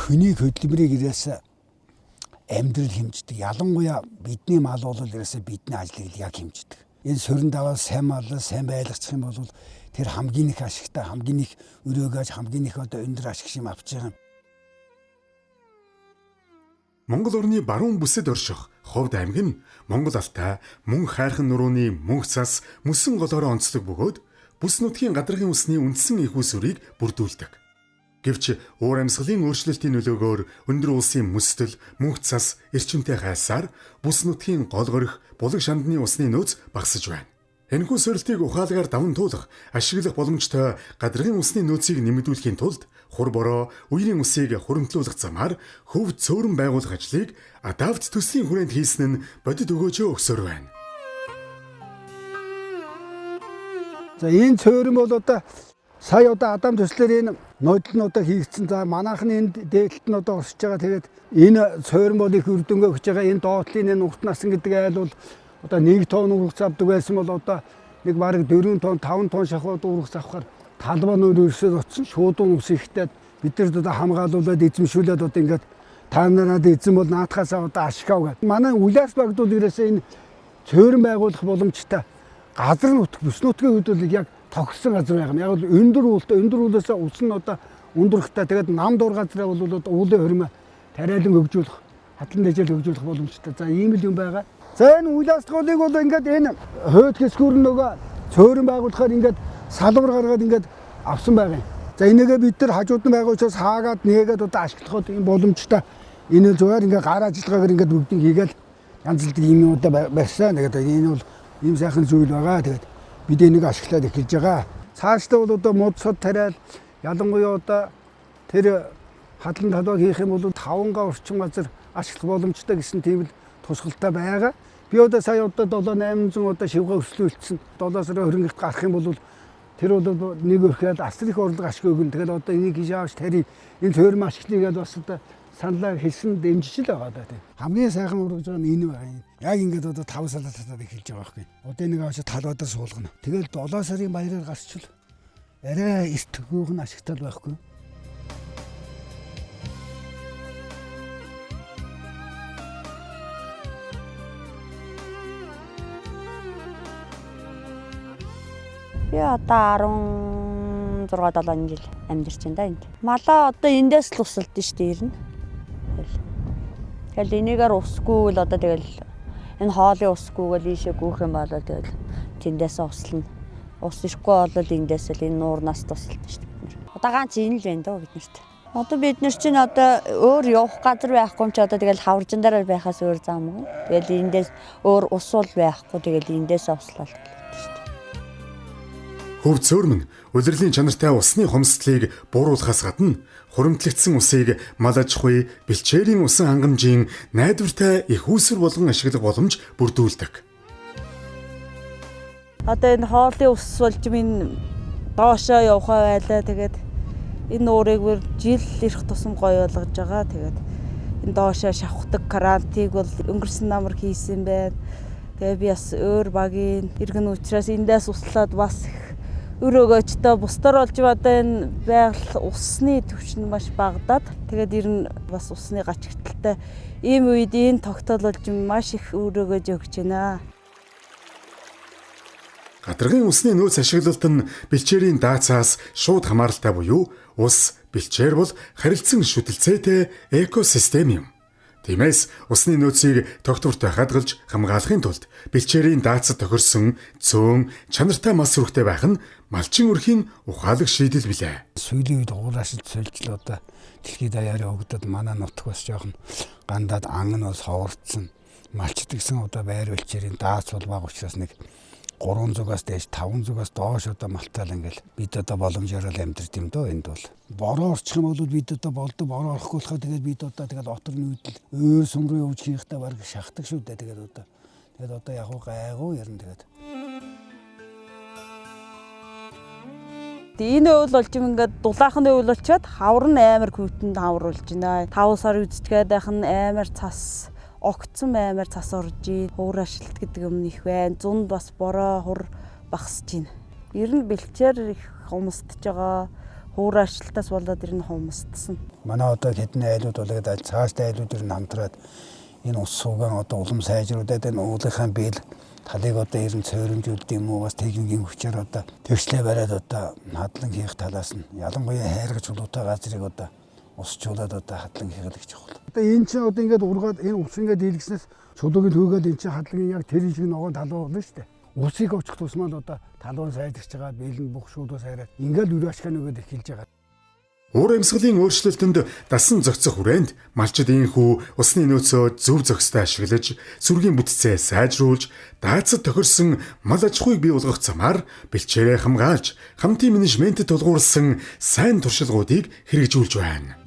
хүний хөдөлмөрийг ирээс амьдрал хэмждэг. Ялангуяа бидний мал бол ирээс бидний ажлыг яг хэмждэг. Энэ сөрөн даваа сайн мал сайн байлгачих юм бол тэр хамгийн их ашигтай, хамгийн их өрөөгөөж, хамгийн их одоо өндөр ашиг шим авч байгаа юм. Монгол орны баруун бүсэд орших Ховд аймаг нь Монгол алтай, мөн хайрхан нурууны мөнх цас, мөсөн голоороо онцлог бөгөөд бүс нутгийн гадаргын усны үндсэн их усүрийг бүрдүүлдэг. Гэвч уур амьсгалын өөрчлөлтийн нөлөөгөөр өндөр улсын мөстөл, мөнх цас, эрчимтэй хайсаар бүс нутгийн гол горих, булаг шандны усны нөөц багасж байна. Энэхүү сорилтыг ухаалгаар даван туулах, ашиглах боломжтой гадаргын усны нөөцийг нэмэгдүүлэхийн тулд хур бороо, үерийн усыг хуримтлуулах замаар хөв цөөрөн байгуулах ажлыг Адавт төслийн хүрээнд хийсэн нь бодит өгөөжөө өгсөөр байна. За энэ цөөрөн бол одоо сая одоо Адам төслөөр энэ ноёдол нь одоо хийгдсэн. За манайхны энд дээдлэлт нь одоо оршиж байгаа. Тэгээд энэ цөөрөн бол их үр дүнгээ өгч байгаа. Энэ доотлын энэ урт насан гэдэг айл бол одоо 1 тонн ургац авдаг байсан бол одоо нэг бараг 4 тонн 5 тонн шахууд ургац авахаар талбай нөр өрсөд оцсон шуудун ус ихтэй бид нар одоо хамгаалуулаад эзэмшүүлээд одоо ингээд та нараад эзэн бол наадхаас одоо ашиг авгаад манай улаас багтуул ирээсээ энэ цөөрөн байгуулах боломжтой газар нутг бүс нутгийн үед бол яг тогтсон газар байгаа юм. Яг бол өндөр уулаас ус нь одоо өндөрхтэй тэгээд нам дуур газраа бол одоо уулын хөрмө тариалан хөгжүүлэх хатлан дэжэл хөгжүүлэх боломжтой. За ийм л юм байгаа. За энэ улаас голыг бол ингээд энэ хойд хэсгүүр нөгөө цөөрөн байгуулахаар ингээд салбар гаргаад ингээд авсан байгаа юм. За энийгээ бид нар хажууд нь байгаа учраас хаагаад нээгээд одоо ашиглаход юм боломжтой. Энэ зүгээр ингээд гар ажиллагаагаар ингээд бүгдийг хийгээл янз бүрийн юм удаа барьсан. Тэгээд энэ бол ийм сайхан зүйл байгаа. Тэгээд бид энийг ашиглаад эхэлж байгаа. Цаашдаа бол одоо мод сод тариал ялангуяа одоо тэр хадлан талбайг хийх юм бол 5 орчим газар ашиглах боломжтой гэсэн тийм л тусгалтай байгаа. Би одоо сая одоо 7-800 одоо шивгээ өслүүлсэн. 7 сарын хөрөнгөт гарах юм бол тэр бол нэг өрхөд асар их орлого ашиг өгнө. Тэгэл одоо энийг хийж авч тарий энэ цөөрм ашиглыг бас одоо саналаа хэлсэн дэмжиж л байгаа даа. Хамгийн сайхан урагж байгаа нь энэ байна. Яг ингээд одоо 5 сараа татаад эхэлж байгаа байхгүй. Одоо энийг авч талбайдаа суулгана. Тэгэл 7 сарын баяраар гарчвал арай эрт төгөөх нь ашигтай байхгүй. Би одоо 16-17 жил амьдарч байна да энд. Малаа одоо эндээс л усалдсан шүү дээ ирнэ. Тэгэл энийгээр усгүй л одоо тэгэл энэ хоолын усгүйгээл ийшээ гүйх юм болоо тэгэл тэндээс услана. Ус ирэхгүй болол эндээс л энэ нуурнаас тусалдаг шүү дээ бид нар. Одоо ганц энэ л байна дөө биднэрт. Одоо бид нар чинь одоо өөр явах газар байхгүй юм чи одоо тэгэл хавржин дээр байхаас өөр замгүй. Тэгэл эндээс өөр ус бол байхгүй тэгэл эндээс услаад. Хөв цөөрмөн улирлын чанартай усны хомсдлыг бууруулахаас гадна хуримтлагдсан усыг мал аж ахуй, бэлчээрийн усан хангамжийн найдвартай их үүсвэр болгон ашиглах боломж бүрдүүлдэг. Одоо энэ хоолын ус болж минь доошоо явахаа байлаа. Тэгээд энэ уурыг жил ирэх тусам гоё болгож байгаа. Тэгээд энэ доошоо шавхдаг карантиг бол өнгөрсөн намар хийсэн байна. Тэгээд би бас өөр багийн иргэн учраас эндээс услаад бас өрөөгөөчтэй бусдаар болж одоо энэ байгаль усны түвшин маш багадаад тэгээд ер нь бас усны гачигталтай ийм үед энэ тогтоол болж маш их өрөөгөөж өгч байна. Гадаргын усны нөөц ашиглалт нь бэлчээрийн даацаас шууд хамааралтай буюу ус, бэлчээр бол харилцан шүтэлцээтэй экосистем юм. Тиймээс усны нөөцийг тогтвортой хадгалж хамгаалахын тулд бэлчээрийн даацад тохирсон цөөн чанартай мал сүрхтэй байх нь малчин өрхийн ухаалаг шийдэл билээ. Сүүлийн үед уураашид сольжлоо одоо дэлхийд даяараа өгдөд манай нутг бас жоохон гандаад ан нь бас ховорцсон. Малчд гэсэн одоо байр бэлчээрийн даац бол бага учраас нэг 300-аас дээш 500-аас доош одоо малтаал ингээл бид одоо боломжоор л амьдрт юм дөө энд бол. Бороо орчих юм бол бид одоо болдог бороо орохгүй болохоо тэгээд бид одоо тэгээд отор нүүдэл өөр сум руу явж хийхдээ баг шахдаг шүү дээ тэгээд одоо яг гайгүй ярина тэгээд. Энэ үйл болж юм ингээд дулаахны үйл болчиход хавар нь амар хөвтөнд хавруулж байна. 5 сар үзчгээд байх нь амар цас огцсон амар цас орж ийн. Хуур ашиглалт гэдэг юм их байна. Зунд бас бороо хур багасж байна. Ер нь бэлчээр их хумсдж байгаа. хуур ажилтаас болоод ирнэ хумсдсан. Манай одоо хэдэн айлууд болоод аль цаашдаа айлууд ер нь хамтраад энэ ус суугаан одоо улам сайжруулад энэ уулынхаа биел талыг одоо ер нь цөөрөмжүүлд юм уу бас техникийн хүчээр одоо тэгшлээ бариад одоо хадлан хийх талаас нь ялангуяа хайргаж чулуутай газрыг одоо усчлаад одоо хадлан хийх гэж чухал. Одоо энэ чинь одоо ингээд ургаад энэ ус ингээд дийлгэснээс чулуугийн төгөөд энэ чинь хадлагын яг тэр шиг ногоон талбай болно шүү дээ. Усыг очих тусмаа л одоо талбай сайдагч байгаа бэлэн бүх шүүдөө сайраад ингээд үр ашиг нөгөөд эхэлж байгаа. Уур амьсгалын өөрчлөлтөнд дасан зохицох хүрээнд малчид ийхүү усны нөөцөө зөв зохистой ашиглаж, сүргийн бүтцээ сайжруулж, даацад тохирсон мал аж ахуйг бий болгох замаар бэлчээрээ хамгаалж, хамтын менежментэд тулгуурласан сайн туршилгуудыг хэрэгжүүлж байна.